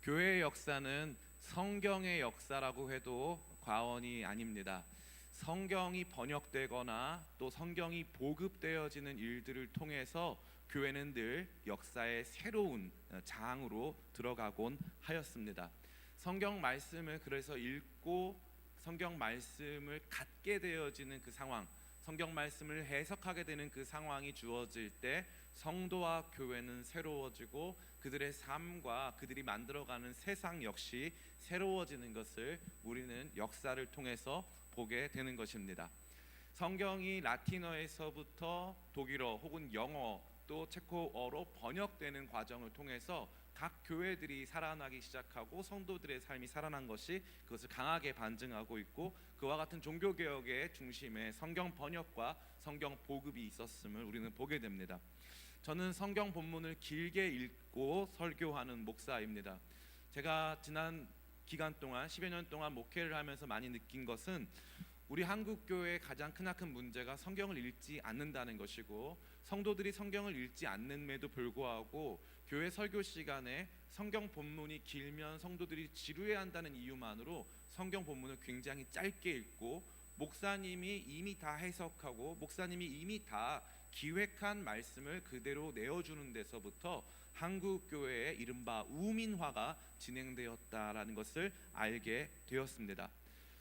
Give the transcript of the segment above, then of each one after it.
교회의 역사는 성경의 역사라고 해도 과언이 아닙니다. 성경이 번역되거나 또 성경이 보급되어지는 일들을 통해서 교회는 늘 역사의 새로운 장으로 들어가곤 하였습니다. 성경 말씀을 그래서 읽고 성경 말씀을 갖게 되어지는 그 상황, 성경 말씀을 해석하게 되는 그 상황이 주어질 때 성도와 교회는 새로워지고 그들의 삶과 그들이 만들어가는 세상 역시 새로워지는 것을 우리는 역사를 통해서 보게 되는 것입니다. 성경이 라틴어에서부터 독일어 혹은 영어 또 체코어로 번역되는 과정을 통해서 각 교회들이 살아나기 시작하고 성도들의 삶이 살아난 것이 그것을 강하게 반증하고 있고, 그와 같은 종교개혁의 중심에 성경 번역과 성경 보급이 있었음을 우리는 보게 됩니다. 저는 성경 본문을 길게 읽고 설교하는 목사입니다. 제가 지난 기간 동안 10여 년 동안 목회를 하면서 많이 느낀 것은 우리 한국 교회의 가장 크나큰 문제가 성경을 읽지 않는다는 것이고, 성도들이 성경을 읽지 않는에도 불구하고 교회 설교 시간에 성경 본문이 길면 성도들이 지루해한다는 이유만으로 성경 본문을 굉장히 짧게 읽고, 목사님이 이미 다 해석하고 목사님이 이미 다 기획한 말씀을 그대로 내어주는 데서부터 한국 교회의 이른바 우민화가 진행되었다라는 것을 알게 되었습니다.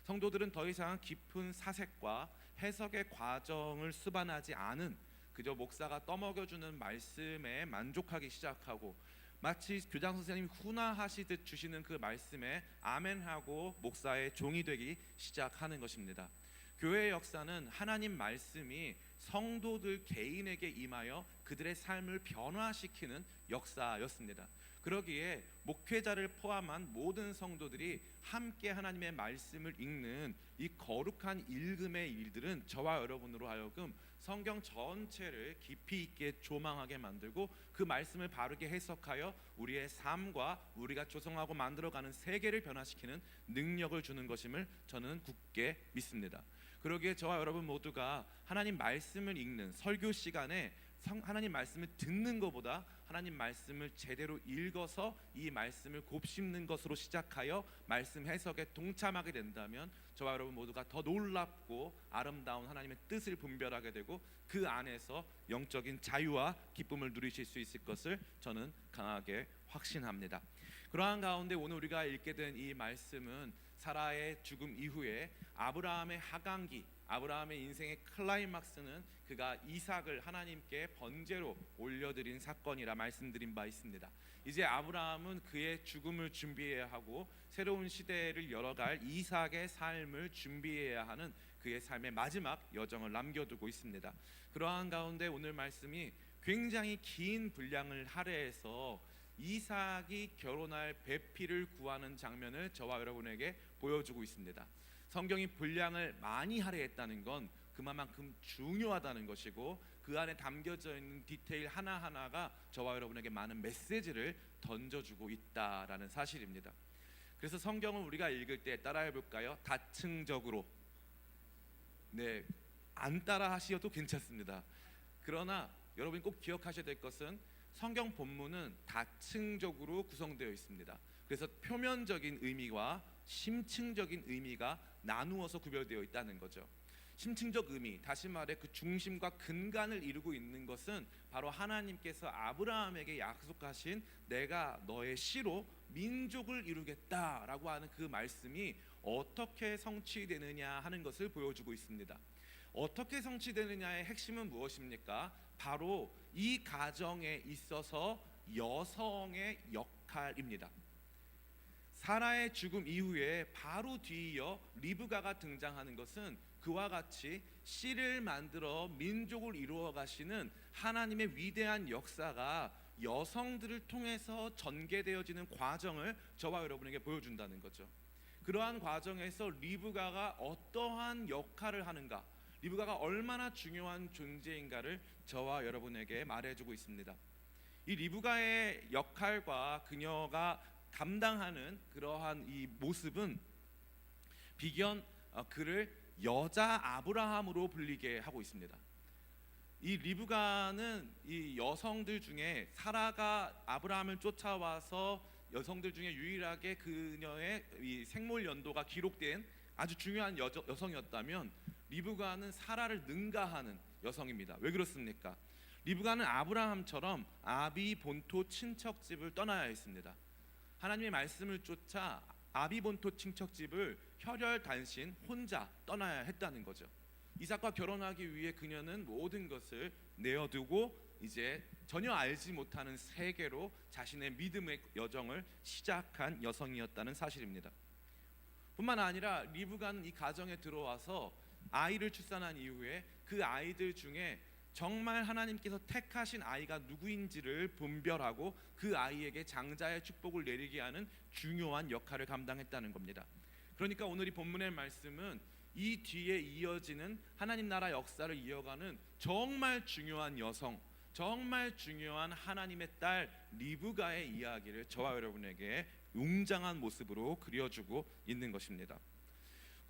성도들은 더 이상 깊은 사색과 해석의 과정을 수반하지 않은 그저 목사가 떠먹여주는 말씀에 만족하기 시작하고, 마치 교장 선생님이 훈화하시듯 주시는 그 말씀에 아멘하고 목사의 종이 되기 시작하는 것입니다. 교회의 역사는 하나님 말씀이 성도들 개인에게 임하여 그들의 삶을 변화시키는 역사였습니다. 그러기에 목회자를 포함한 모든 성도들이 함께 하나님의 말씀을 읽는 이 거룩한 읽음의 일들은 저와 여러분으로 하여금 성경 전체를 깊이 있게 조망하게 만들고 그 말씀을 바르게 해석하여 우리의 삶과 우리가 조성하고 만들어가는 세계를 변화시키는 능력을 주는 것임을 저는 굳게 믿습니다. 그러기에 저와 여러분 모두가 하나님 말씀을 읽는 설교 시간에 하나님 말씀을 듣는 것보다 하나님 말씀을 제대로 읽어서 이 말씀을 곱씹는 것으로 시작하여 말씀 해석에 동참하게 된다면 저와 여러분 모두가 더 놀랍고 아름다운 하나님의 뜻을 분별하게 되고 그 안에서 영적인 자유와 기쁨을 누리실 수 있을 것을 저는 강하게 확신합니다. 그러한 가운데 오늘 우리가 읽게 된 이 말씀은 사라의 죽음 이후에 아브라함의 하강기, 아브라함의 인생의 클라이막스는 그가 이삭을 하나님께 번제로 올려드린 사건이라 말씀드린 바 있습니다. 이제 아브라함은 그의 죽음을 준비해야 하고 새로운 시대를 열어갈 이삭의 삶을 준비해야 하는 그의 삶의 마지막 여정을 남겨두고 있습니다. 그러한 가운데 오늘 말씀이 굉장히 긴 분량을 할애해서 이삭이 결혼할 배필을 구하는 장면을 저와 여러분에게 보여주고 있습니다. 성경이 분량을 많이 할애했다는 건 그만큼 중요하다는 것이고, 그 안에 담겨져 있는 디테일 하나하나가 저와 여러분에게 많은 메시지를 던져주고 있다라는 사실입니다. 그래서 성경을 우리가 읽을 때 따라해 볼까요? 다층적으로. 네, 안 따라 하셔도 괜찮습니다. 그러나 여러분이 꼭 기억하셔야 될 것은 성경 본문은 다층적으로 구성되어 있습니다. 그래서 표면적인 의미와 심층적인 의미가 나누어서 구별되어 있다는 거죠. 심층적 의미, 다시 말해 그 중심과 근간을 이루고 있는 것은 바로 하나님께서 아브라함에게 약속하신 내가 너의 씨로 민족을 이루겠다라고 하는 그 말씀이 어떻게 성취되느냐 하는 것을 보여주고 있습니다. 어떻게 성취되느냐의 핵심은 무엇입니까? 바로 이 가정에 있어서 여성의 역할입니다. 사라의 죽음 이후에 바로 뒤이어 리브가가 등장하는 것은 그와 같이 씨를 만들어 민족을 이루어 가시는 하나님의 위대한 역사가 여성들을 통해서 전개되어지는 과정을 저와 여러분에게 보여준다는 거죠. 그러한 과정에서 리브가가 어떠한 역할을 하는가, 리브가가 얼마나 중요한 존재인가를 저와 여러분에게 말해주고 있습니다. 이 리브가의 역할과 그녀가 감당하는 그러한 이 모습은 비견 그를 여자 아브라함으로 불리게 하고 있습니다. 이 리브가는 이 여성들 중에 사라가 아브라함을 쫓아와서 여성들 중에 유일하게 그녀의 이 생몰 연도가 기록된 아주 중요한 여성이었다면 리브가는 사라를 능가하는 여성입니다. 왜 그렇습니까? 리브가는 아브라함처럼 아비 본토 친척집을 떠나야 했습니다. 하나님의 말씀을 쫓아 아비 본토 친척집을 혈혈단신 혼자 떠나야 했다는 거죠. 이삭과 결혼하기 위해 그녀는 모든 것을 내어두고 이제 전혀 알지 못하는 세계로 자신의 믿음의 여정을 시작한 여성이었다는 사실입니다. 뿐만 아니라 리브가는 이 가정에 들어와서 아이를 출산한 이후에 그 아이들 중에 정말 하나님께서 택하신 아이가 누구인지를 분별하고 그 아이에게 장자의 축복을 내리게 하는 중요한 역할을 감당했다는 겁니다. 그러니까 오늘 이 본문의 말씀은 이 뒤에 이어지는 하나님 나라 역사를 이어가는 정말 중요한 여성, 정말 중요한 하나님의 딸 리브가의 이야기를 저와 여러분에게 웅장한 모습으로 그려주고 있는 것입니다.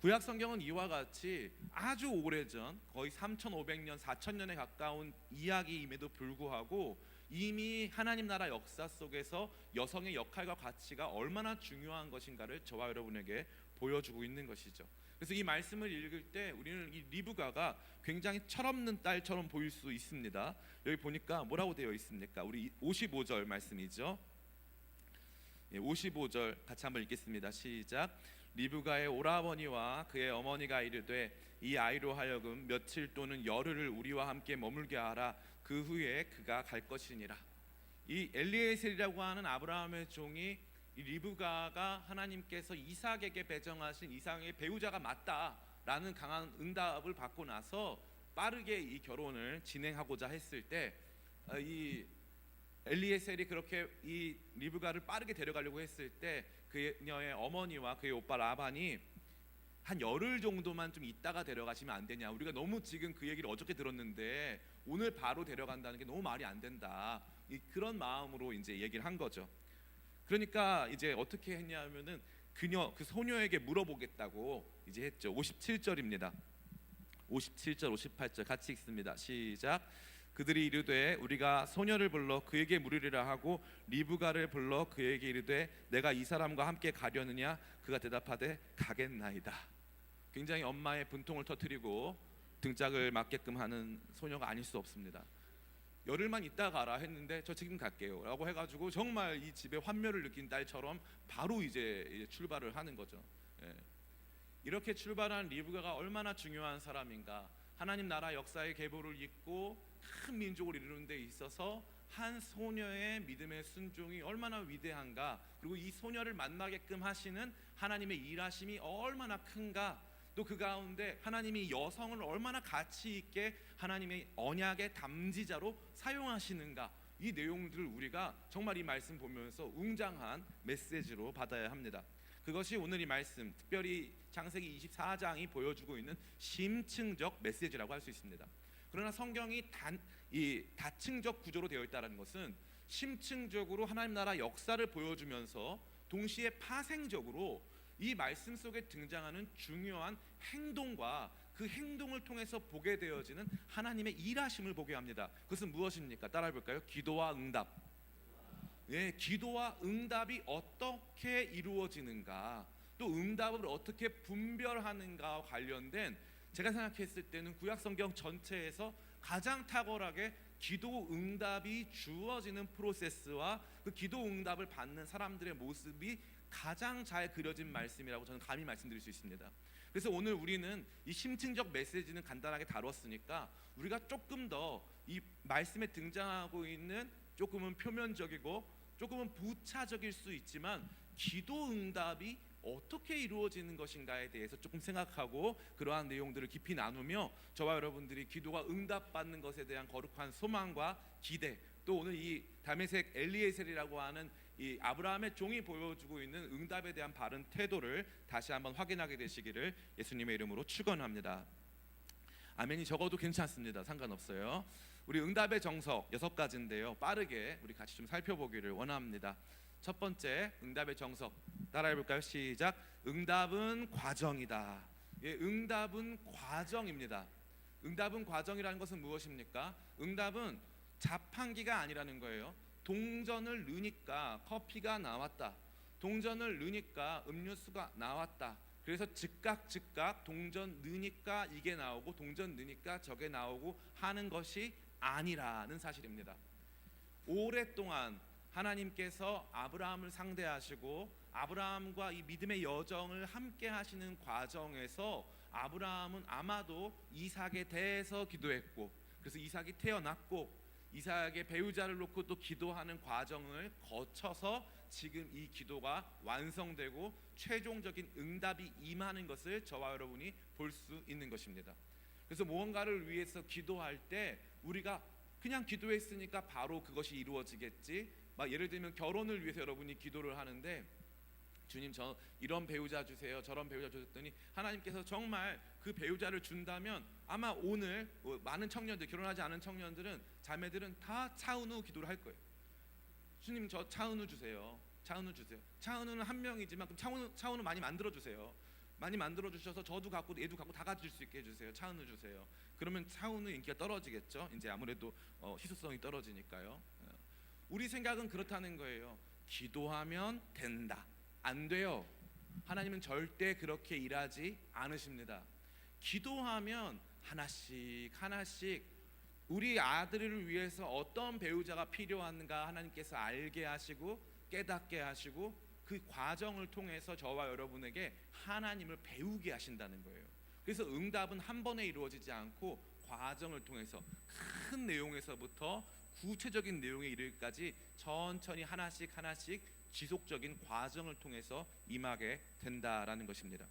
구약 성경은 이와 같이 아주 오래전 거의 3,500년, 4,000년에 가까운 이야기임에도 불구하고 이미 하나님 나라 역사 속에서 여성의 역할과 가치가 얼마나 중요한 것인가를 저와 여러분에게 보여주고 있는 것이죠. 그래서 이 말씀을 읽을 때 우리는 이 리브가가 굉장히 철없는 딸처럼 보일 수 있습니다. 여기 보니까 뭐라고 되어 있습니까? 우리 55절 말씀이죠. 55절 같이 한번 읽겠습니다. 시작. 리브가의 오라버니와 그의 어머니가 이르되 이 아이로 하여금 며칠 또는 열흘을 우리와 함께 머물게 하라. 그 후에 그가 갈 것이니라. 이 엘리에셀이라고 하는 아브라함의 종이 이 리브가가 하나님께서 이삭에게 배정하신 이삭의 배우자가 맞다라는 강한 응답을 받고 나서 빠르게 이 결혼을 진행하고자 했을 때 이 엘리에셀이 그렇게 이 리브가를 빠르게 데려가려고 했을 때 그녀의 어머니와 그의 오빠 라반이 한 열흘 정도만 좀 있다가 데려가시면 안 되냐, 우리가 너무 지금 그 얘기를 어저께 들었는데 오늘 바로 데려간다는 게 너무 말이 안 된다, 그런 마음으로 이제 얘기를 한 거죠. 그러니까 이제 어떻게 했냐면은 그 소녀에게 물어보겠다고 이제 했죠. 57절입니다. 57절 58절 같이 읽습니다. 시작. 그들이 이르되 우리가 소녀를 불러 그에게 물으리라 하고 리브가를 불러 그에게 이르되 내가 이 사람과 함께 가려느냐. 그가 대답하되 가겠나이다. 굉장히 엄마의 분통을 터뜨리고 등짝을 맞게끔 하는 소녀가 아닐 수 없습니다. 열흘만 있다 가라 했는데 저 지금 갈게요 라고 해가지고 정말 이 집에 환멸을 느낀 딸처럼 바로 이제 출발을 하는 거죠. 이렇게 출발한 리브가가 얼마나 중요한 사람인가. 하나님 나라 역사의 계보를 잇고 큰 민족을 이루는 데 있어서 한 소녀의 믿음의 순종이 얼마나 위대한가, 그리고 이 소녀를 만나게끔 하시는 하나님의 일하심이 얼마나 큰가, 또 그 가운데 하나님이 여성을 얼마나 가치 있게 하나님의 언약의 담지자로 사용하시는가, 이 내용들을 우리가 정말 이 말씀 보면서 웅장한 메시지로 받아야 합니다. 그것이 오늘 이 말씀, 특별히 창세기 24장이 보여주고 있는 심층적 메시지라고 할 수 있습니다. 그러나 성경이 다층적 구조로 되어 있다는 것은 심층적으로 하나님 나라 역사를 보여주면서 동시에 파생적으로 이 말씀 속에 등장하는 중요한 행동과 그 행동을 통해서 보게 되어지는 하나님의 일하심을 보게 합니다. 그것은 무엇입니까? 따라해 볼까요? 기도와 응답. 기도와 응답이 어떻게 이루어지는가, 또 응답을 어떻게 분별하는가와 관련된, 제가 생각했을 때는 구약 성경 전체에서 가장 탁월하게 기도 응답이 주어지는 프로세스와 그 기도 응답을 받는 사람들의 모습이 가장 잘 그려진 말씀이라고 저는 감히 말씀드릴 수 있습니다. 그래서 오늘 우리는 이 심층적 메시지는 간단하게 다뤘으니까 우리가 조금 더 이 말씀에 등장하고 있는 조금은 표면적이고 조금은 부차적일 수 있지만 기도 응답이 어떻게 이루어지는 것인가에 대해서 조금 생각하고 그러한 내용들을 깊이 나누며 저와 여러분들이 기도가 응답받는 것에 대한 거룩한 소망과 기대, 또 오늘 이 다메섹 엘리에셀이라고 하는 이 아브라함의 종이 보여주고 있는 응답에 대한 바른 태도를 다시 한번 확인하게 되시기를 예수님의 이름으로 축원합니다. 아멘이 적어도 괜찮습니다. 상관없어요. 우리 응답의 정석 6가지인데요. 빠르게 우리 같이 좀 살펴보기를 원합니다. 첫 번째, 응답의 정석 따라해 볼까요? 시작. 응답은 과정이다. 응답은 과정입니다. 응답은 과정이라는 것은 무엇입니까? 응답은 자판기가 아니라는 거예요. 동전을 넣으니까 커피가 나왔다. 동전을 넣으니까 음료수가 나왔다. 그래서 즉각 동전 넣으니까 이게 나오고 동전 넣으니까 저게 나오고 하는 것이 아니라는 사실입니다. 오랫동안 하나님께서 아브라함을 상대하시고 아브라함과 이 믿음의 여정을 함께 하시는 과정에서 아브라함은 아마도 이삭에 대해서 기도했고, 그래서 이삭이 태어났고 이삭의 배우자를 놓고 또 기도하는 과정을 거쳐서 지금 이 기도가 완성되고 최종적인 응답이 임하는 것을 저와 여러분이 볼 수 있는 것입니다. 그래서 무언가를 위해서 기도할 때 우리가 그냥 기도했으니까 바로 그것이 이루어지겠지, 막 예를 들면 결혼을 위해서 여러분이 기도를 하는데 주님 저 이런 배우자 주세요, 저런 배우자 주셨더니 하나님께서 정말 그 배우자를 준다면 아마 오늘 많은 청년들, 결혼하지 않은 청년들은, 자매들은 다 차은우 기도를 할 거예요. 주님 저 차은우 주세요. 차은우 주세요. 차은우는 한 명이지만 그럼 차은우 많이 만들어 주세요. 많이 만들어 주셔서 저도 갖고 얘도 갖고 다 가질 수 있게 해주세요. 차은우 주세요. 그러면 차은우 인기가 떨어지겠죠. 이제 아무래도 희소성이 떨어지니까요. 우리 생각은 그렇다는 거예요. 기도하면 된다. 안 돼요. 하나님은 절대 그렇게 일하지 않으십니다. 기도하면 하나씩 우리 아들을 위해서 어떤 배우자가 필요한가 하나님께서 알게 하시고 깨닫게 하시고 그 과정을 통해서 저와 여러분에게 하나님을 배우게 하신다는 거예요. 그래서 응답은 한 번에 이루어지지 않고 과정을 통해서 큰 내용에서부터 구체적인 내용에 이르기까지 천천히 하나씩 지속적인 과정을 통해서 임하게 된다라는 것입니다.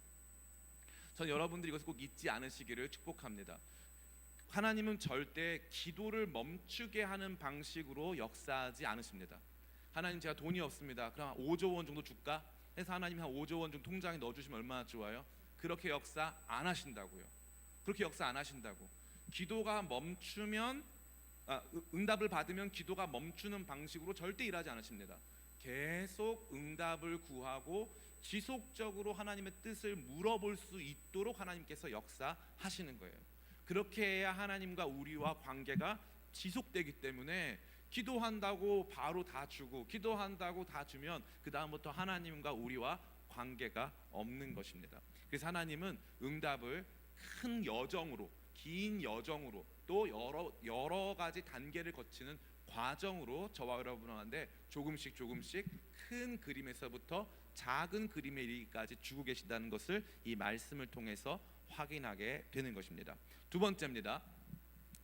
전 여러분들이 이것을 꼭 잊지 않으시기를 축복합니다. 하나님은 절대 기도를 멈추게 하는 방식으로 역사하지 않으십니다. 하나님 제가 돈이 없습니다. 그럼 5조 원 정도 줄까? 해서 하나님이 한 5조 원 정도 통장에 넣어주시면 얼마나 좋아요? 그렇게 역사 안 하신다고요. 그렇게 역사 안 하신다고. 기도가 멈추면 응답을 받으면 기도가 멈추는 방식으로 절대 일하지 않으십니다. 계속 응답을 구하고 지속적으로 하나님의 뜻을 물어볼 수 있도록 하나님께서 역사하시는 거예요. 그렇게 해야 하나님과 우리와 관계가 지속되기 때문에 기도한다고 바로 다 주고 기도한다고 다 주면 그 다음부터 하나님과 우리와 관계가 없는 것입니다. 그래서 하나님은 응답을 큰 여정으로, 긴 여정으로, 또 여러 가지 단계를 거치는 과정으로 저와 여러분한테 조금씩 큰 그림에서부터 작은 그림에 이르기까지 주고 계신다는 것을 이 말씀을 통해서 확인하게 되는 것입니다. 두 번째입니다.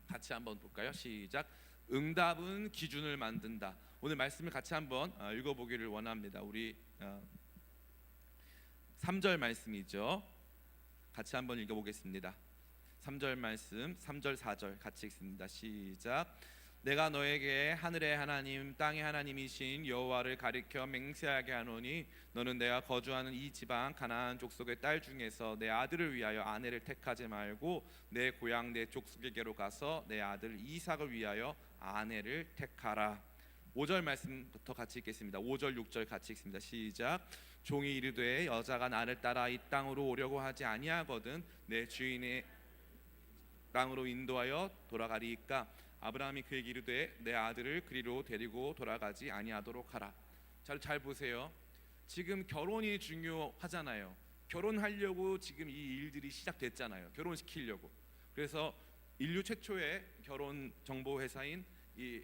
같이 한번 볼까요? 시작. 응답은 기준을 만든다. 오늘 말씀을 같이 한번 읽어보기를 원합니다. 우리 3절 말씀이죠. 같이 한번 읽어보겠습니다. 3절 말씀, 3절 4절 같이 읽습니다. 시작. 내가 너에게 하늘의 하나님 땅의 하나님이신 여호와를 가리켜 맹세하게 하노니 너는 내가 거주하는 이 지방 가나안 족속의 딸 중에서 내 아들을 위하여 아내를 택하지 말고 내 고향 내 족속에게로 가서 내 아들 이삭을 위하여 아내를 택하라. 5절 말씀부터 같이 읽겠습니다. 5절 6절 같이 읽습니다. 시작. 종이 이르되 여자가 나를 따라 이 땅으로 오려고 하지 아니하거든 내 주인의 땅으로 인도하여 돌아가리이까. 아브라함이 그에게 이르되 내 아들을 그리로 데리고 돌아가지 아니하도록 하라. 잘 보세요. 지금 결혼이 중요하잖아요. 결혼하려고 지금 이 일들이 시작됐잖아요. 결혼시키려고. 그래서 인류 최초의 결혼 정보 회사인 이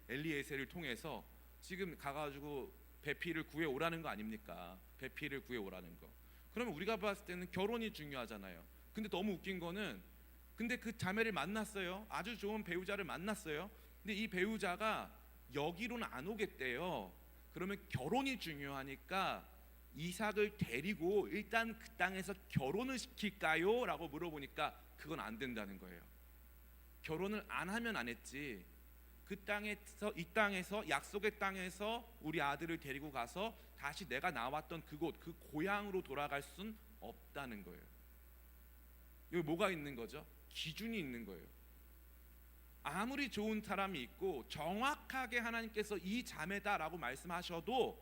엘리에셀을 통해서 지금 가가지고 배필을 구해 오라는 거 아닙니까? 배필을 구해 오라는 거. 그러면 우리가 봤을 때는 결혼이 중요하잖아요. 근데 너무 웃긴 거는 근데 그 자매를 만났어요. 아주 좋은 배우자를 만났어요. 근데 이 배우자가 여기로는 안 오겠대요. 그러면 결혼이 중요하니까 이삭을 데리고 일단 그 땅에서 결혼을 시킬까요? 라고 물어보니까 그건 안 된다는 거예요. 결혼을 안 하면 안 했지. 이 땅에서 약속의 땅에서 우리 아들을 데리고 가서 다시 내가 나왔던 그곳, 그 고향으로 돌아갈 순 없다는 거예요. 여기 뭐가 있는 거죠? 기준이 있는 거예요. 아무리 좋은 사람이 있고 정확하게 하나님께서 이 자매다라고 말씀하셔도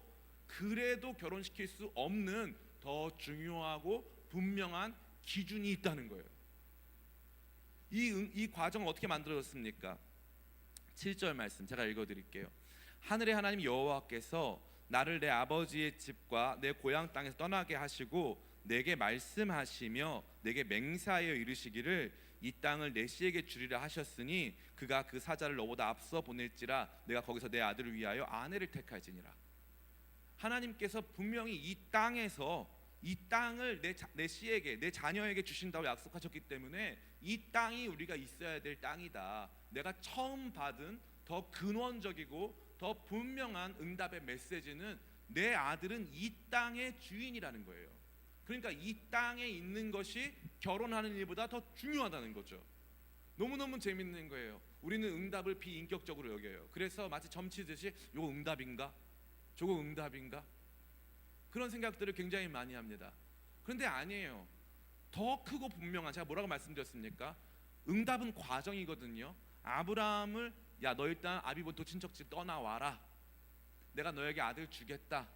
그래도 결혼시킬 수 없는 더 중요하고 분명한 기준이 있다는 거예요. 이 과정은 어떻게 만들어졌습니까? 7절 말씀 제가 읽어드릴게요. 하늘의 하나님 여호와께서 나를 내 아버지의 집과 내 고향 땅에서 떠나게 하시고 내게 말씀하시며 내게 맹세하여 이르시기를 이 땅을 내 씨에게 주리라 하셨으니 그가 그 사자를 너보다 앞서 보낼지라 내가 거기서 내 아들을 위하여 아내를 택할지니라. 하나님께서 분명히 이 땅에서 이 땅을 내 씨에게, 내 자녀에게 주신다고 약속하셨기 때문에 이 땅이 우리가 있어야 될 땅이다. 내가 처음 받은 더 근원적이고 더 분명한 응답의 메시지는 내 아들은 이 땅의 주인이라는 거예요. 그러니까 이 땅에 있는 것이 결혼하는 일보다 더 중요하다는 거죠. 너무너무 재밌는 거예요. 우리는 응답을 비인격적으로 여겨요. 그래서 마치 점치듯이 이거 응답인가? 저거 응답인가? 그런 생각들을 굉장히 많이 합니다. 그런데 아니에요. 더 크고 분명한, 제가 뭐라고 말씀드렸습니까? 응답은 과정이거든요. 아브라함을 야 너 일단 아비본토 친척집 떠나와라. 내가 너에게 아들 주겠다.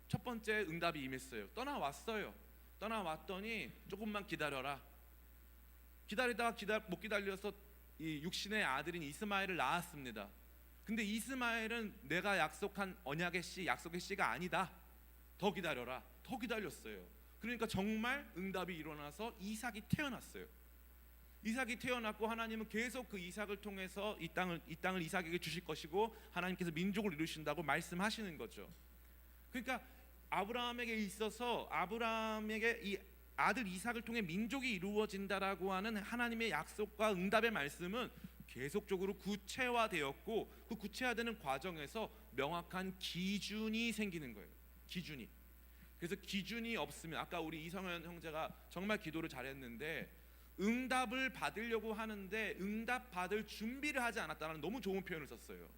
첫 번째 응답이 임했어요. 떠나왔어요. 떠나왔더니 조금만 기다려라. 기다리다가 못 기다려서 이 육신의 아들인 이스마엘을 낳았습니다. 근데 이스마엘은 내가 약속한 언약의 씨, 약속의 씨가 아니다. 더 기다려라. 더 기다렸어요. 그러니까 정말 응답이 일어나서 이삭이 태어났어요. 이삭이 태어났고 하나님은 계속 그 이삭을 통해서 이 땅을 이삭에게 주실 것이고 하나님께서 민족을 이루신다고 말씀하시는 거죠. 그러니까 아브라함에게 있어서 아브라함에게 이 아들 이삭을 통해 민족이 이루어진다라고 하는 하나님의 약속과 응답의 말씀은 계속적으로 구체화되었고 그 구체화되는 과정에서 명확한 기준이 생기는 거예요. 기준이. 그래서 기준이 없으면 아까 우리 이성현 형제가 정말 기도를 잘했는데 응답을 받으려고 하는데 응답 받을 준비를 하지 않았다는 너무 좋은 표현을 썼어요.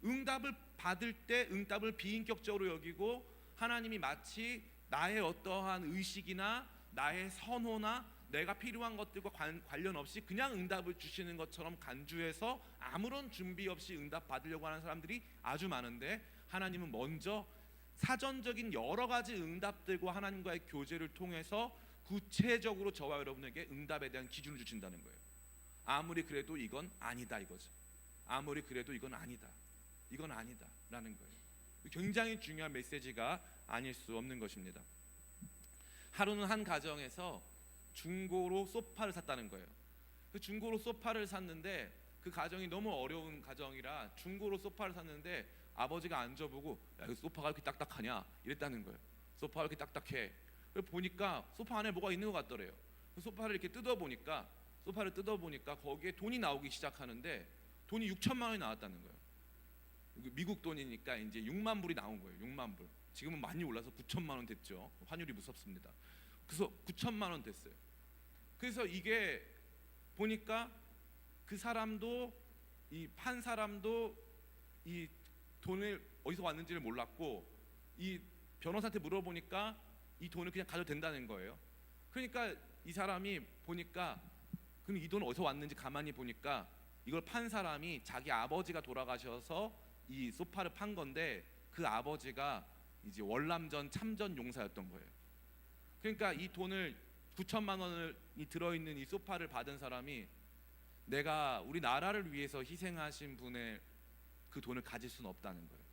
응답을 받을 때 응답을 비인격적으로 여기고 하나님이 마치 나의 어떠한 의식이나 나의 선호나 내가 필요한 것들과 관련 없이 그냥 응답을 주시는 것처럼 간주해서 아무런 준비 없이 응답 받으려고 하는 사람들이 아주 많은데 하나님은 먼저 사전적인 여러 가지 응답들과 하나님과의 교제를 통해서 구체적으로 저와 여러분에게 응답에 대한 기준을 주신다는 거예요. 아무리 그래도 이건 아니다 이거죠. 아무리 그래도 이건 아니다. 이건 아니다 라는 거예요. 굉장히 중요한 메시지가 아닐 수 없는 것입니다. 하루는 한 가정에서 중고로 소파를 샀다는 거예요. 그 중고로 소파를 샀는데 그 가정이 너무 어려운 가정이라 중고로 소파를 샀는데 아버지가 앉아보고 야, 이 소파가 이렇게 딱딱하냐 이랬다는 거예요. 소파가 이렇게 딱딱해. 보니까 소파 안에 뭐가 있는 것 같더래요. 그 소파를 이렇게 뜯어보니까 거기에 돈이 나오기 시작하는데 돈이 6천만 원이 나왔다는 거예요. 미국 돈이니까 이제 6만 불이 나온 거예요. 6만 불. 지금은 많이 올라서 9천만 원 됐죠. 환율이 무섭습니다. 그래서 9천만 원 됐어요. 그래서 이게 보니까 그 사람도 이 판 사람도 이 돈을 어디서 왔는지를 몰랐고 이 변호사한테 물어보니까 이 돈을 그냥 가져도 된다는 거예요. 그러니까 이 사람이 보니까 그럼 이 돈 어디서 왔는지 가만히 보니까 이걸 판 사람이 자기 아버지가 돌아가셔서 이 소파를 판 건데 그 아버지가 이제 월남전 참전 용사였던 거예요. 그러니까 이 돈을 9천만 원이 들어있는 이 소파를 받은 사람이 내가 우리 나라를 위해서 희생하신 분의 그 돈을 가질 수는 없다는 거예요.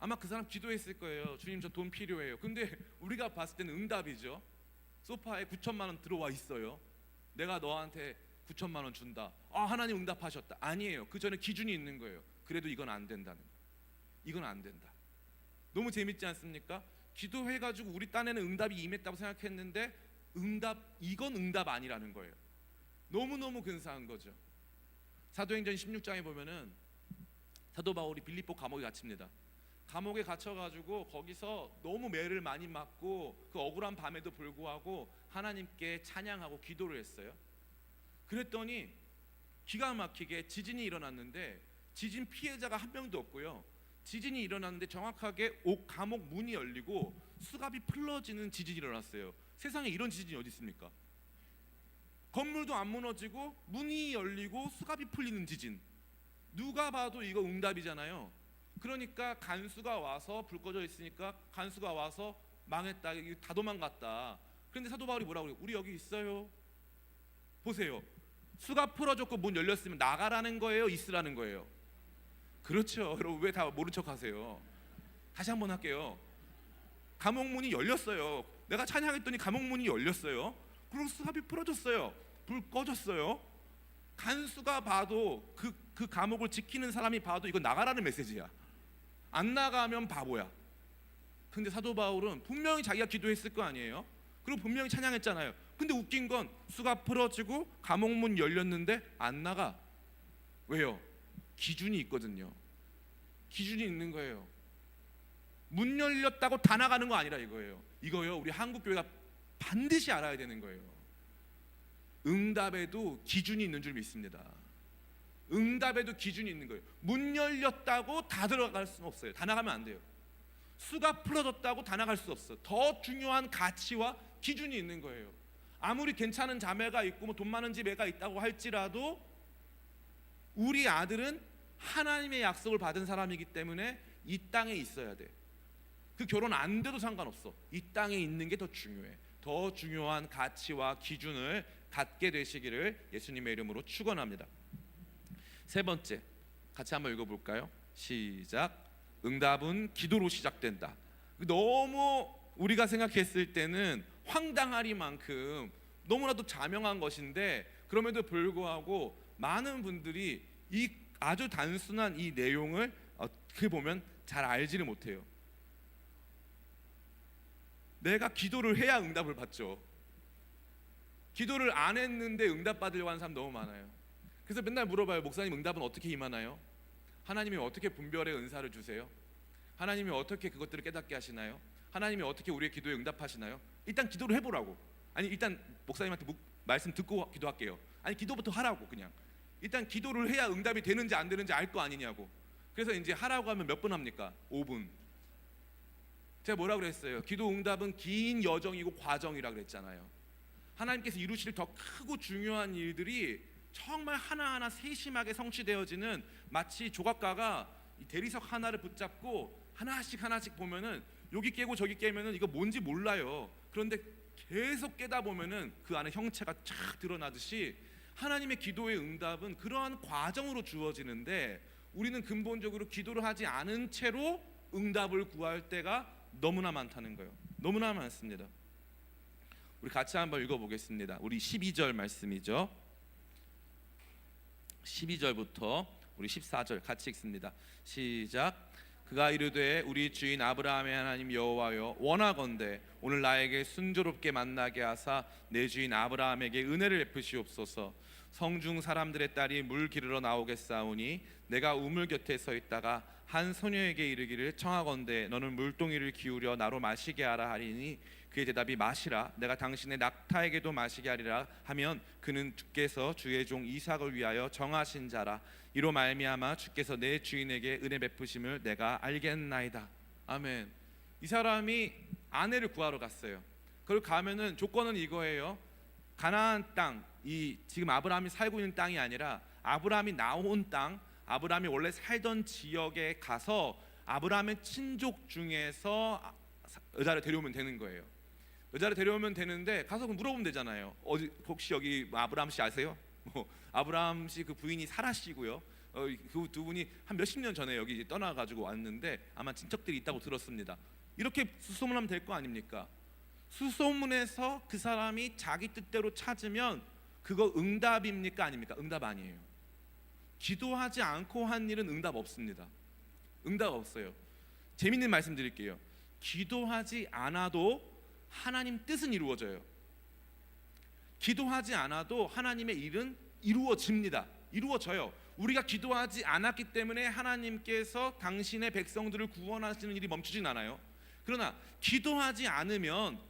아마 그 사람 기도했을 거예요. 주님 저 돈 필요해요. 근데 우리가 봤을 때는 응답이죠. 소파에 9천만 원 들어와 있어요. 내가 너한테 9천만 원 준다. 아 하나님 응답하셨다. 아니에요. 그 전에 기준이 있는 거예요. 그래도 이건 안 된다는 거예요. 이건 안 된다. 너무 재밌지 않습니까? 기도해가지고 우리 딴에는 응답이 임했다고 생각했는데 이건 응답 아니라는 거예요. 너무너무 근사한 거죠. 사도행전 16장에 보면은 사도 바울이 빌립보 감옥에 갇힙니다. 감옥에 갇혀가지고 거기서 너무 매를 많이 맞고 그 억울한 밤에도 불구하고 하나님께 찬양하고 기도를 했어요. 그랬더니 기가 막히게 지진이 일어났는데 지진 피해자가 한 명도 없고요. 지진이 일어났는데 정확하게 감옥 문이 열리고 수갑이 풀러지는 지진이 일어났어요. 세상에 이런 지진이 어디 있습니까? 건물도 안 무너지고 문이 열리고 수갑이 풀리는 지진. 누가 봐도 이거 응답이잖아요. 그러니까 간수가 와서 불 꺼져 있으니까 간수가 와서 망했다, 다 도망갔다. 그런데 사도 바울이 뭐라고 그래요? 우리 여기 있어요. 보세요. 수갑 풀어졌고 문 열렸으면 나가라는 거예요, 있으라는 거예요? 그렇죠. 여러분 왜 다 모른 척 하세요? 다시 한번 할게요. 감옥 문이 열렸어요. 내가 찬양했더니 감옥 문이 열렸어요. 그리고 수갑이 풀어졌어요. 불 꺼졌어요. 간수가 봐도 그 감옥을 지키는 사람이 봐도 이거 나가라는 메시지야. 안 나가면 바보야. 근데 사도 바울은 분명히 자기가 기도했을 거 아니에요. 그리고 분명히 찬양했잖아요. 근데 웃긴 건 수갑 풀어지고 감옥 문 열렸는데 안 나가. 왜요? 기준이 있거든요. 기준이 있는 거예요. 문 열렸다고 다 나가는 거 아니라 이거예요. 이거요, 우리 한국 교회가 반드시 알아야 되는 거예요. 응답에도 기준이 있는 줄 믿습니다. 응답에도 기준이 있는 거예요. 문 열렸다고 다 들어갈 수는 없어요. 다 나가면 안 돼요. 수가 풀어졌다고 다 나갈 수 없어. 더 중요한 가치와 기준이 있는 거예요. 아무리 괜찮은 자매가 있고 뭐 돈 많은 집 애가 있다고 할지라도 우리 아들은 하나님의 약속을 받은 사람이기 때문에 이 땅에 있어야 돼. 그 결혼 안 돼도 상관없어. 이 땅에 있는 게 더 중요해. 더 중요한 가치와 기준을 갖게 되시기를 예수님의 이름으로 축원합니다. 세 번째, 같이 한번 읽어볼까요? 시작. 응답은 기도로 시작된다. 너무 우리가 생각했을 때는 황당하리만큼 너무나도 자명한 것인데, 그럼에도 불구하고 많은 분들이 이 아주 단순한 이 내용을 어떻게 보면 잘 알지를 못해요. 내가 기도를 해야 응답을 받죠. 기도를 안 했는데 응답 받으려고 하는 사람 너무 많아요. 그래서 맨날 물어봐요. 목사님, 응답은 어떻게 임하나요? 하나님이 어떻게 분별의 은사를 주세요? 하나님이 어떻게 그것들을 깨닫게 하시나요? 하나님이 어떻게 우리의 기도에 응답하시나요? 일단 기도를 해보라고. 아니, 일단 목사님한테 말씀 듣고 기도할게요. 아니, 기도부터 하라고. 그냥 일단 기도를 해야 응답이 되는지 안 되는지 알 거 아니냐고. 그래서 이제 하라고 하면 몇 분 합니까? 5분. 제가 뭐라 그랬어요? 기도 응답은 긴 여정이고 과정이라 그랬잖아요. 하나님께서 이루실 더 크고 중요한 일들이 정말 하나하나 세심하게 성취되어지는, 마치 조각가가 이 대리석 하나를 붙잡고 하나씩 보면은 여기 깨고 저기 깨면은 이거 뭔지 몰라요. 그런데 계속 깨다 보면은 그 안에 형체가 쫙 드러나듯이 하나님의 기도의 응답은 그러한 과정으로 주어지는데, 우리는 근본적으로 기도를 하지 않은 채로 응답을 구할 때가 너무나 많다는 거예요. 너무나 많습니다. 우리 같이 한번 읽어보겠습니다. 우리 12절 말씀이죠. 12절부터 우리 14절 같이 읽습니다. 시작. 그가 이르되 우리 주인 아브라함의 하나님 여호와여, 원하건대 오늘 나에게 순조롭게 만나게 하사 내 주인 아브라함에게 은혜를 베푸시옵소서. 성중 사람들의 딸이 물 기르러 나오겠사오니 내가 우물 곁에 서 있다가 한 소녀에게 이르기를 청하건대 너는 물동이를 기울여 나로 마시게 하라 하리니 그의 대답이 마시라, 내가 당신의 낙타에게도 마시게 하리라 하면 그는 주께서 주의 종 이삭을 위하여 정하신 자라. 이로 말미암아 주께서 내 주인에게 은혜 베푸심을 내가 알겠나이다. 아멘. 이 사람이 아내를 구하러 갔어요. 그리고 가면은 조건은 이거예요. 가나안 땅, 이 지금 아브라함이 살고 있는 땅이 아니라 아브라함이 나온 땅, 아브라함이 원래 살던 지역에 가서 아브라함의 친족 중에서 여자를 데려오면 되는 거예요. 여자를 데려오면 되는데 가서 물어보면 되잖아요. 혹시 여기 아브라함 씨 아세요? 아브라함 씨 그 부인이 사라 씨고요. 그 두 분이 한 몇십 년 전에 여기 떠나가지고 왔는데 아마 친척들이 있다고 들었습니다. 이렇게 수소문하면 될 거 아닙니까? 수소문에서 그 사람이 자기 뜻대로 찾으면 그거 응답입니까? 아닙니까? 응답 아니에요. 기도하지 않고 한 일은 응답 없습니다. 응답 없어요. 재밌는 말씀 드릴게요. 기도하지 않아도 하나님 뜻은 이루어져요. 기도하지 않아도 하나님의 일은 이루어집니다. 이루어져요. 우리가 기도하지 않았기 때문에 하나님께서 당신의 백성들을 구원하시는 일이 멈추진 않아요. 그러나 기도하지 않으면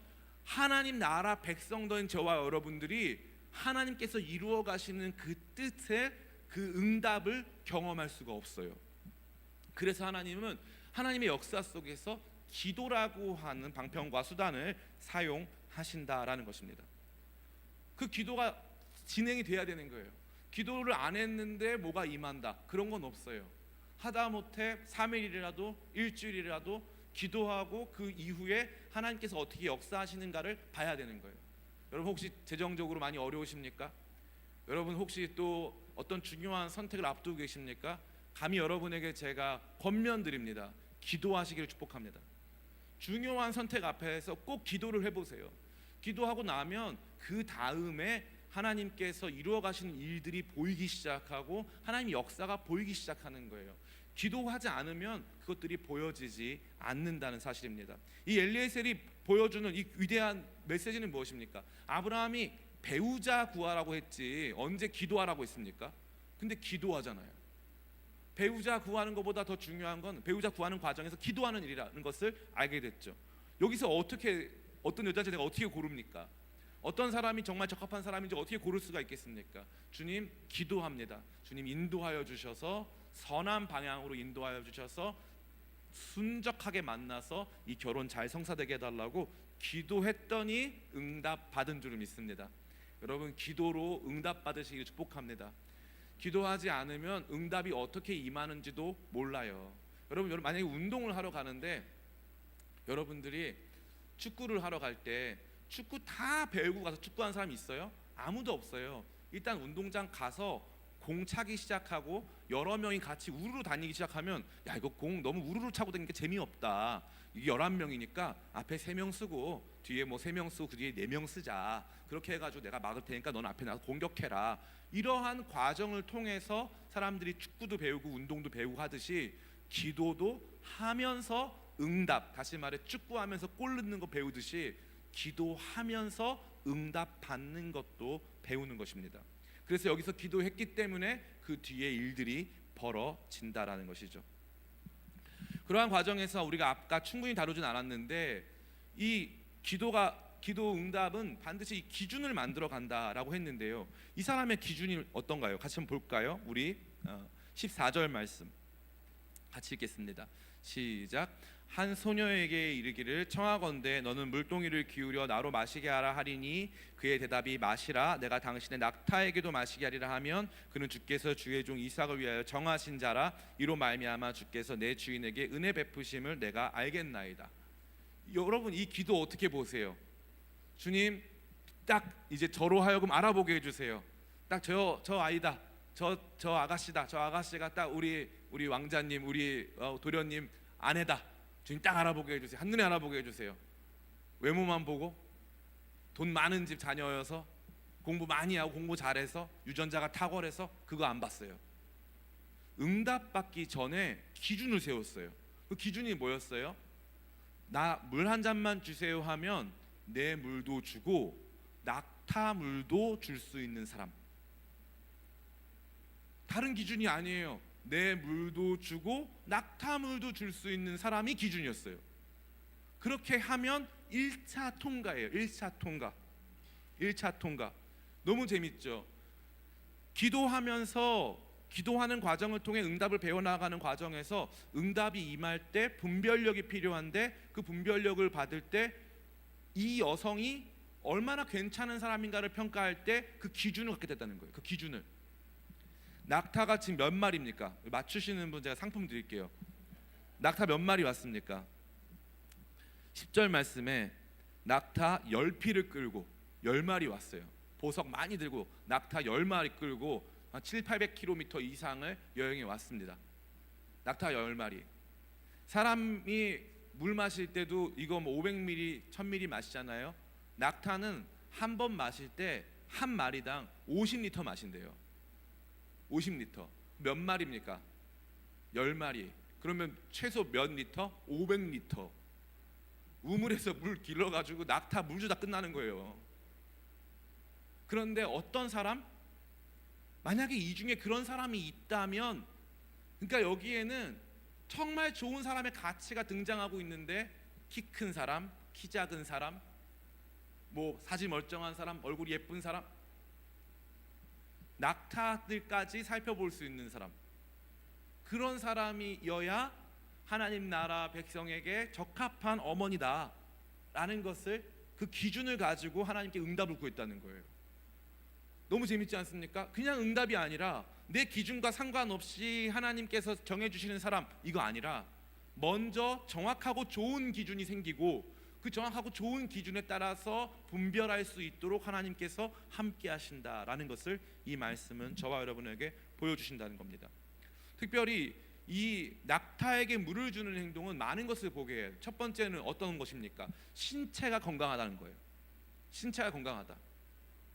하나님 나라 백성된 저와 여러분들이 하나님께서 이루어 가시는 그 뜻의 그 응답을 경험할 수가 없어요. 그래서 하나님은 하나님의 역사 속에서 기도라고 하는 방편과 수단을 사용하신다라는 것입니다. 그 기도가 진행이 돼야 되는 거예요. 기도를 안 했는데 뭐가 임한다, 그런 건 없어요. 하다못해 3일이라도 일주일이라도 기도하고 그 이후에 하나님께서 어떻게 역사하시는가를 봐야 되는 거예요. 여러분 혹시 재정적으로 많이 어려우십니까? 여러분 혹시 또 어떤 중요한 선택을 앞두고 계십니까? 감히 여러분에게 제가 권면드립니다. 기도하시기를 축복합니다. 중요한 선택 앞에서 꼭 기도를 해보세요. 기도하고 나면 그 다음에 하나님께서 이루어 가시는 일들이 보이기 시작하고 하나님의 역사가 보이기 시작하는 거예요. 기도하지 않으면 그것들이 보여지지 않는다는 사실입니다. 이 엘리에셀이 보여주는 이 위대한 메시지는 무엇입니까? 아브라함이 배우자 구하라고 했지 언제 기도하라고 했습니까? 근데 기도하잖아요. 배우자 구하는 것보다 더 중요한 건 배우자 구하는 과정에서 기도하는 일이라는 것을 알게 됐죠. 여기서 어떤 여자를 내가 어떻게 고릅니까? 어떤 사람이 정말 적합한 사람인지 어떻게 고를 수가 있겠습니까? 주님, 기도합니다. 주님, 인도하여 주셔서 선한 방향으로 인도하여 주셔서 순적하게 만나서 이 결혼 잘 성사되게 해달라고 기도했더니 응답 받은 줄 믿습니다. 여러분, 기도로 응답 받으시길 축복합니다. 기도하지 않으면 응답이 어떻게 임하는지도 몰라요. 여러분 만약에 운동을 하러 가는데 여러분들이 축구를 하러 갈 때 축구 다 배우고 가서 축구하는 사람이 있어요? 아무도 없어요. 일단 운동장 가서 공 차기 시작하고 여러 명이 같이 우르르 다니기 시작하면 야, 이거 공 너무 우르르 차고 다니니까 재미없다. 이게 11명이니까 앞에 3명 쓰고 뒤에 뭐 3명 쓰고 그 뒤에 4명 쓰자. 그렇게 해가지고 내가 막을 테니까 넌 앞에 나서 공격해라. 이러한 과정을 통해서 사람들이 축구도 배우고 운동도 배우고 하듯이 기도도 하면서 응답, 다시 말해 축구하면서 골 넣는 거 배우듯이 기도하면서 응답 받는 것도 배우는 것입니다. 그래서 여기서 기도했기 때문에 그 뒤에 일들이 벌어진다라는 것이죠. 그러한 과정에서 우리가 아까 충분히 다루진 않았는데 이 기도 응답은 반드시 이 기준을 만들어 간다라고 했는데요. 이 사람의 기준이 어떤가요? 같이 한번 볼까요? 우리 14절 말씀 같이 읽겠습니다. 시작. 한 소녀에게 이르기를 청하건대 너는 물동이를 기울여 나로 마시게 하라 하리니 그의 대답이 마시라 내가 당신의 낙타에게도 마시게 하리라 하면 그는 주께서 주의 종 이삭을 위하여 정하신 자라 이로 말미암아 주께서 내 주인에게 은혜 베푸심을 내가 알겠나이다. 여러분 이 기도 어떻게 보세요? 주님 딱 이제 저로 하여금 알아보게 해주세요. 딱 저 아이다. 저 아가씨다. 저 아가씨가 딱 우리 왕자님 우리 도련님 아내다. 주님 딱 알아보게 해주세요. 한눈에 알아보게 해주세요. 외모만 보고 돈 많은 집 자녀여서 공부 많이 하고 공부 잘해서 유전자가 탁월해서 그거 안 봤어요. 응답받기 전에 기준을 세웠어요. 그 기준이 뭐였어요? 나 물 한 잔만 주세요 하면 내 물도 주고 낙타 물도 줄 수 있는 사람. 다른 기준이 아니에요. 내 물도 주고 낙타 물도 줄 수 있는 사람이 기준이었어요. 그렇게 하면 1차 통과예요. 1차 통과. 너무 재밌죠? 기도하는 과정을 통해 응답을 배워나가는 과정에서 응답이 임할 때 분별력이 필요한데 그 분별력을 받을 때 이 여성이 얼마나 괜찮은 사람인가를 평가할 때 그 기준을 갖게 됐다는 거예요. 그 기준을. 낙타가 지금 몇 마리입니까? 맞추시는 분 제가 상품 드릴게요. 낙타 몇 마리 왔습니까? 10절 말씀에 낙타 10피를 끌고 10마리 왔어요. 보석 많이 들고 낙타 10마리 끌고 한 700-800km 이상을 여행해 왔습니다. 낙타 10마리. 사람이 물 마실 때도 이거 뭐 500ml, 1000ml 마시잖아요. 낙타는 한 번 마실 때 한 마리당 50리터 마신대요. 50리터. 몇 마리입니까? 10마리. 그러면 최소 몇 리터? 500리터. 우물에서 물 길러가지고 낙타 물 주다 끝나는 거예요. 그런데 어떤 사람? 만약에 이 중에 그런 사람이 있다면, 그러니까 여기에는 정말 좋은 사람의 가치가 등장하고 있는데 키 큰 사람, 키 작은 사람, 뭐 사지 멀쩡한 사람, 얼굴이 예쁜 사람, 낙타들까지 살펴볼 수 있는 사람, 그런 사람이어야 하나님 나라 백성에게 적합한 어머니다 라는 것을 그 기준을 가지고 하나님께 응답을 구했다는 거예요. 너무 재밌지 않습니까? 그냥 응답이 아니라 내 기준과 상관없이 하나님께서 정해주시는 사람, 이거 아니라 먼저 정확하고 좋은 기준이 생기고 그 정확하고 좋은 기준에 따라서 분별할 수 있도록 하나님께서 함께 하신다라는 것을 이 말씀은 저와 여러분에게 보여주신다는 겁니다. 특별히 이 낙타에게 물을 주는 행동은 많은 것을 보게 해요. 첫 번째는 어떤 것입니까? 신체가 건강하다는 거예요. 신체가 건강하다.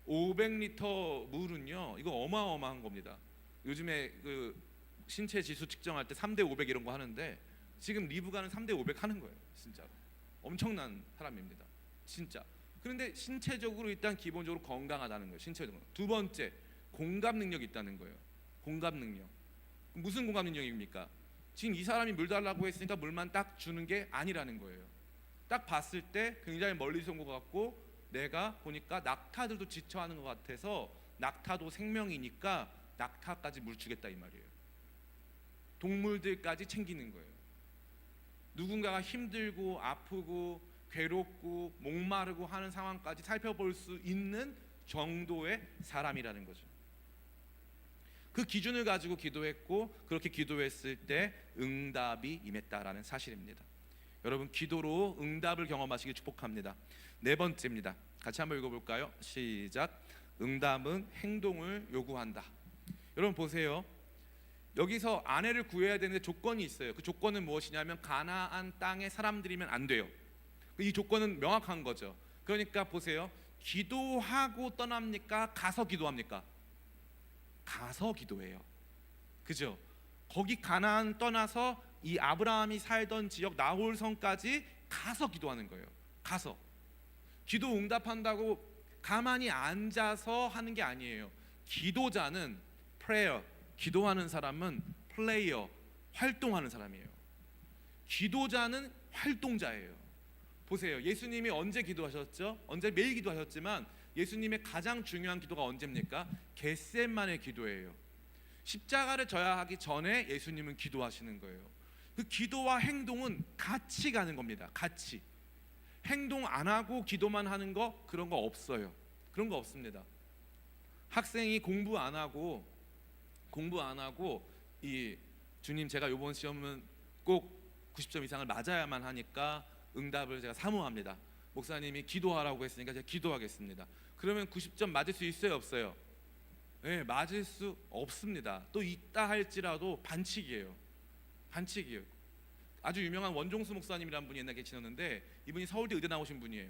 500리터 물은요, 이거 어마어마한 겁니다. 요즘에 그 신체 지수 측정할 때 3대 500 이런 거 하는데 지금 리브가는 3대 500 하는 거예요. 진짜로 엄청난 사람입니다. 진짜. 그런데 신체적으로 일단 기본적으로 건강하다는 거예요. 신체적으로. 두 번째, 공감 능력이 있다는 거예요. 공감 능력. 무슨 공감 능력입니까? 지금 이 사람이 물 달라고 했으니까 물만 딱 주는 게 아니라는 거예요. 딱 봤을 때 굉장히 멀리서 온 것 같고, 내가 보니까 낙타들도 지쳐하는 것 같아서 낙타도 생명이니까 낙타까지 물 주겠다 이 말이에요. 동물들까지 챙기는 거예요. 누군가가 힘들고 아프고 괴롭고 목마르고 하는 상황까지 살펴볼 수 있는 정도의 사람이라는 거죠. 그 기준을 가지고 기도했고, 그렇게 기도했을 때 응답이 임했다라는 사실입니다. 여러분, 기도로 응답을 경험하시길 축복합니다. 네 번째입니다. 같이 한번 읽어볼까요? 시작. 응답은 행동을 요구한다. 여러분 보세요. 여기서 아내를 구해야 되는데 조건이 있어요. 그 조건은 무엇이냐면 가나안 땅의 사람들이면 안 돼요. 이 조건은 명확한 거죠. 그러니까 보세요. 기도하고 떠납니까? 가서 기도합니까? 가서 기도해요. 그죠? 거기 가나안 떠나서 이 아브라함이 살던 지역 나홀성까지 가서 기도하는 거예요. 가서. 기도 응답한다고 가만히 앉아서 하는 게 아니에요. 기도자는 prayer, 기도하는 사람은 player, 활동하는 사람이에요. 기도자는 활동자예요. 보세요. 예수님이 언제 기도하셨죠? 언제 매일 기도하셨지만 예수님의 가장 중요한 기도가 언제입니까? 겟세마네 기도예요. 십자가를 져야 하기 전에 예수님은 기도하시는 거예요. 그 기도와 행동은 같이 가는 겁니다. 같이. 행동 안 하고 기도만 하는 거, 그런 거 없어요. 그런 거 없습니다. 학생이 공부 안 하고 이 주님, 제가 이번 시험은 꼭 90점 이상을 맞아야만 하니까 응답을 제가 사모합니다. 목사님이 기도하라고 했으니까 제가 기도하겠습니다. 그러면 90점 맞을 수 있어요, 없어요? 네, 맞을 수 없습니다. 또 있다 할지라도 반칙이에요. 반칙이에요. 아주 유명한 원종수 목사님이라는 분이 옛날에 계시는데, 이분이 서울대 의대 나오신 분이에요.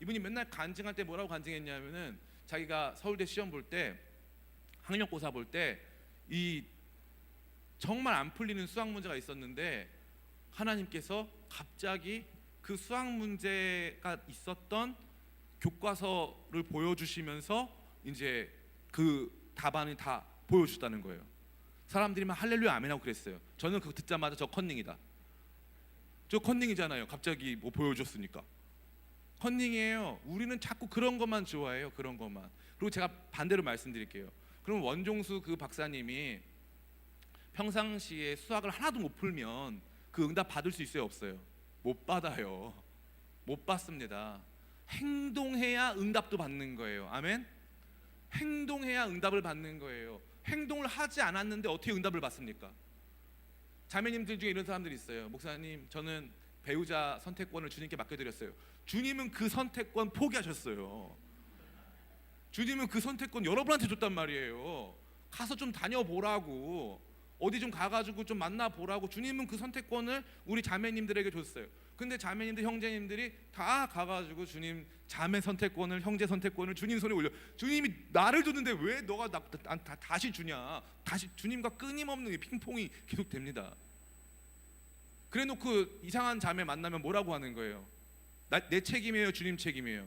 이분이 맨날 간증할 때 뭐라고 간증했냐면은, 자기가 서울대 시험 볼 때, 학력고사 볼 때 이 정말 안 풀리는 수학 문제가 있었는데 하나님께서 갑자기 그 수학 문제가 있었던 교과서를 보여주시면서 이제 그 답안을 다 보여주셨다는 거예요. 사람들이 막 할렐루야 아멘하고 그랬어요. 저는 그거 듣자마자 저 컨닝이다. 저 컨닝이잖아요. 갑자기 뭐 보여줬으니까. 컨닝이에요. 우리는 자꾸 그런 것만 좋아해요. 그런 것만. 그리고 제가 반대로 말씀드릴게요. 그럼 원종수 그 박사님이 평상시에 수학을 하나도 못 풀면 그 응답 받을 수 있어요, 없어요? 못 받아요. 못 받습니다. 행동해야 응답도 받는 거예요. 아멘? 행동해야 응답을 받는 거예요. 행동을 하지 않았는데 어떻게 응답을 받습니까? 자매님들 중에 이런 사람들이 있어요. 목사님, 저는 배우자 선택권을 주님께 맡겨드렸어요. 주님은 그 선택권 포기하셨어요. 주님은 그 선택권 여러분한테 줬단 말이에요. 가서 좀 다녀보라고, 어디 좀 가가지고 좀 만나보라고 주님은 그 선택권을 우리 자매님들에게 줬어요. 근데 자매님들, 형제님들이 다 가가지고 주님 자매 선택권을, 형제 선택권을 주님 손에 올려. 주님이 나를 줬는데 왜 너가 다시 주냐. 다시 주님과 끊임없는 핑퐁이 계속됩니다. 그래놓고 이상한 자매 만나면 뭐라고 하는 거예요? 내 책임이에요, 주님 책임이에요?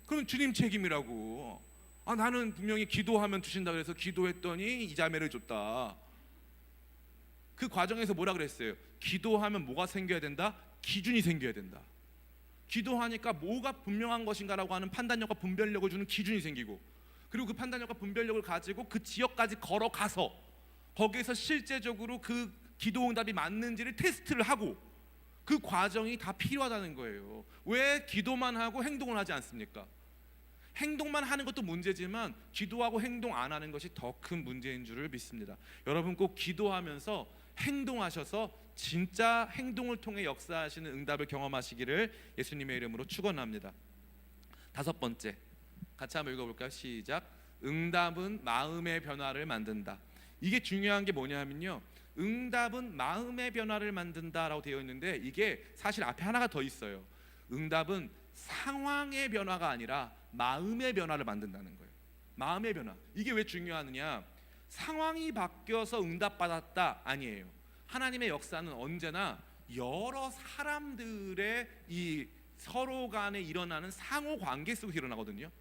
그럼 주님 책임이라고. 나는 분명히 기도하면 주신다 그래서 기도했더니 이 자매를 줬다. 그 과정에서 뭐라 그랬어요? 기도하면 뭐가 생겨야 된다? 기준이 생겨야 된다. 기도하니까 뭐가 분명한 것인가라고 하는 판단력과 분별력을 주는 기준이 생기고, 그리고 그 판단력과 분별력을 가지고 그 지역까지 걸어가서 거기에서 실제적으로 그 기도 응답이 맞는지를 테스트를 하고, 그 과정이 다 필요하다는 거예요. 왜 기도만 하고 행동을 하지 않습니까? 행동만 하는 것도 문제지만 기도하고 행동 안 하는 것이 더 큰 문제인 줄을 믿습니다. 여러분 꼭 기도하면서 행동하셔서 진짜 행동을 통해 역사하시는 응답을 경험하시기를 예수님의 이름으로 축원합니다. 다섯 번째, 같이 한번 읽어볼까요? 시작. 응답은 마음의 변화를 만든다. 이게 중요한 게 뭐냐면요, 응답은 마음의 변화를 만든다라고 되어 있는데 이게 사실 앞에 하나가 더 있어요. 응답은 상황의 변화가 아니라 마음의 변화를 만든다는 거예요. 마음의 변화. 이게 왜 중요하느냐? 상황이 바뀌어서 응답받았다 아니에요. 하나님의 역사는 언제나 여러 사람들의 이 서로 간에 일어나는 상호 관계 속에서 일어나거든요.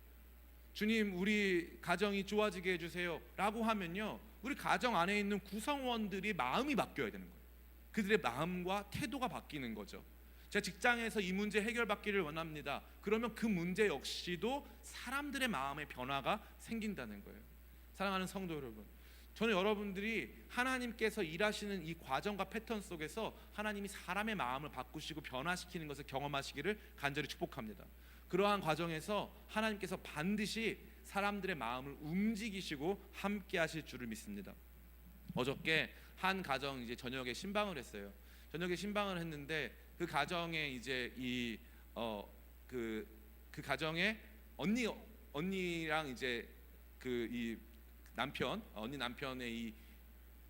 주님, 우리 가정이 좋아지게 해주세요 라고 하면요, 우리 가정 안에 있는 구성원들이 마음이 바뀌어야 되는 거예요. 그들의 마음과 태도가 바뀌는 거죠. 제가 직장에서 이 문제 해결받기를 원합니다. 그러면 그 문제 역시도 사람들의 마음의 변화가 생긴다는 거예요. 사랑하는 성도 여러분, 저는 여러분들이 하나님께서 일하시는 이 과정과 패턴 속에서 하나님이 사람의 마음을 바꾸시고 변화시키는 것을 경험하시기를 간절히 축복합니다. 그러한 과정에서 하나님께서 반드시 사람들의 마음을 움직이시고 함께 하실 줄을 믿습니다. 어저께 한 가정 이제 저녁에 신방을 했어요. 저녁에 신방을 했는데 그 가정에 이제 그 가정에 언니랑 이제 이 언니 남편의 이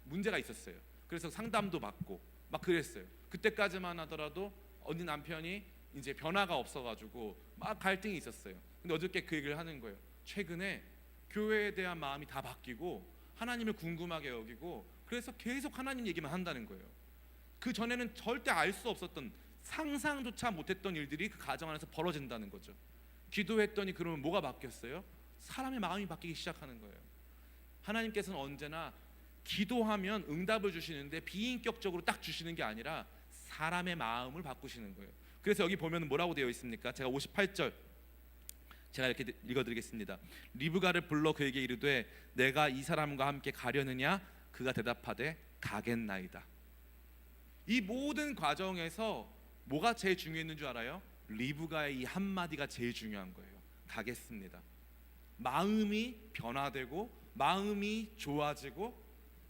문제가 있었어요. 그래서 상담도 받고 막 그랬어요. 그때까지만 하더라도 언니 남편이 이제 변화가 없어가지고 막 갈등이 있었어요. 근데 어저께 그 얘기를 하는 거예요. 최근에 교회에 대한 마음이 다 바뀌고 하나님을 궁금하게 여기고 그래서 계속 하나님 얘기만 한다는 거예요. 그 전에는 절대 알 수 없었던, 상상조차 못했던 일들이 그 가정 안에서 벌어진다는 거죠. 기도했더니 그러면 뭐가 바뀌었어요? 사람의 마음이 바뀌기 시작하는 거예요. 하나님께서는 언제나 기도하면 응답을 주시는데 비인격적으로 딱 주시는 게 아니라 사람의 마음을 바꾸시는 거예요. 그래서 여기 보면 뭐라고 되어 있습니까? 제가 58절 제가 이렇게 읽어드리겠습니다. 리브가를 불러 그에게 이르되 내가 이 사람과 함께 가려느냐? 그가 대답하되 가겠나이다. 이 모든 과정에서 뭐가 제일 중요했는 줄 알아요? 리브가의 이 한마디가 제일 중요한 거예요. 가겠습니다. 마음이 변화되고 마음이 좋아지고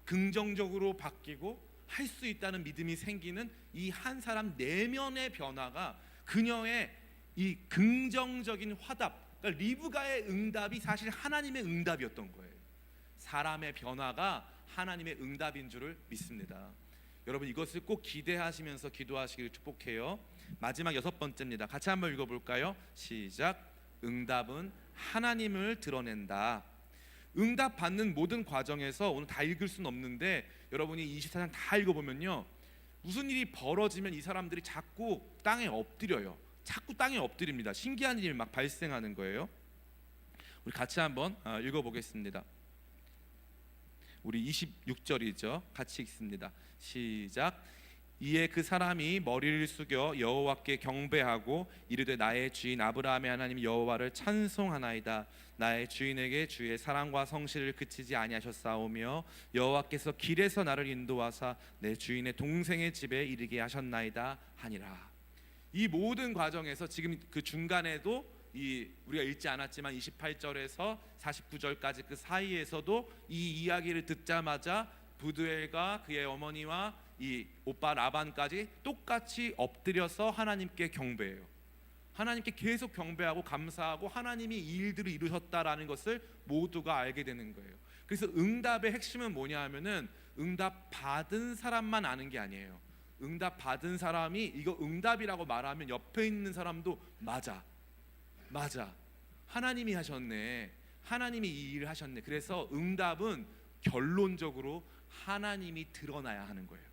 긍정적으로 바뀌고 할 수 있다는 믿음이 생기는 이 한 사람 내면의 변화가 그녀의 이 긍정적인 화답, 그러니까 리브가의 응답이 사실 하나님의 응답이었던 거예요. 사람의 변화가 하나님의 응답인 줄을 믿습니다. 여러분, 이것을 꼭 기대하시면서 기도하시기를 축복해요. 마지막 6번째입니다. 같이 한번 읽어볼까요? 시작. 응답은 하나님을 드러낸다. 응답 받는 모든 과정에서 오늘 다 읽을 수는 없는데 여러분이 24장 다 읽어보면요, 무슨 일이 벌어지면 이 사람들이 자꾸 땅에 엎드려요. 자꾸 땅에 엎드립니다. 신기한 일이 막 발생하는 거예요. 우리 같이 한번 읽어보겠습니다. 우리 26절이죠. 같이 읽습니다. 시작. 이에 그 사람이 머리를 숙여 여호와께 경배하고 이르되 나의 주인 아브라함의 하나님 여호와를 찬송하나이다. 나의 주인에게 주의 사랑과 성실을 그치지 아니하셨사오며 여호와께서 길에서 나를 인도하사 내 주인의 동생의 집에 이르게 하셨나이다 하니라. 이 모든 과정에서 지금 그 중간에도 우리가 읽지 않았지만 28절에서 49절까지 그 사이에서도 이 이야기를 듣자마자 부두엘과 그의 어머니와 이 오빠 라반까지 똑같이 엎드려서 하나님께 경배해요. 하나님께 계속 경배하고 감사하고 하나님이 이 일들을 이루셨다라는 것을 모두가 알게 되는 거예요. 그래서 응답의 핵심은 뭐냐 하면은 응답 받은 사람만 아는 게 아니에요. 응답 받은 사람이 이거 응답이라고 말하면 옆에 있는 사람도 맞아 하나님이 하셨네, 하나님이 이 일을 하셨네. 그래서 응답은 결론적으로 하나님이 드러나야 하는 거예요.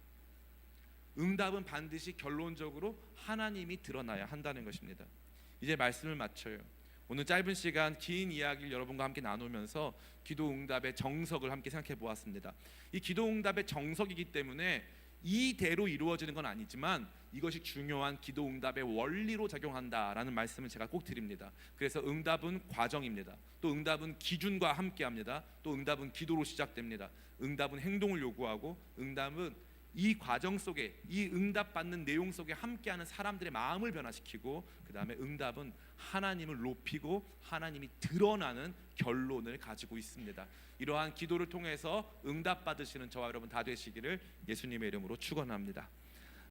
응답은 반드시 결론적으로 하나님이 드러나야 한다는 것입니다. 이제 말씀을 마쳐요. 오늘 짧은 시간 긴 이야기를 여러분과 함께 나누면서 기도 응답의 정석을 함께 생각해 보았습니다. 이 기도 응답의 정석이기 때문에 이대로 이루어지는 건 아니지만 이것이 중요한 기도 응답의 원리로 작용한다라는 말씀을 제가 꼭 드립니다. 그래서 응답은 과정입니다. 또 응답은 기준과 함께합니다. 또 응답은 기도로 시작됩니다. 응답은 행동을 요구하고 응답은 이 과정 속에, 이 응답받는 내용 속에 함께하는 사람들의 마음을 변화시키고, 그 다음에 응답은 하나님을 높이고 하나님이 드러나는 결론을 가지고 있습니다. 이러한 기도를 통해서 응답받으시는 저와 여러분 다 되시기를 예수님의 이름으로 축원합니다.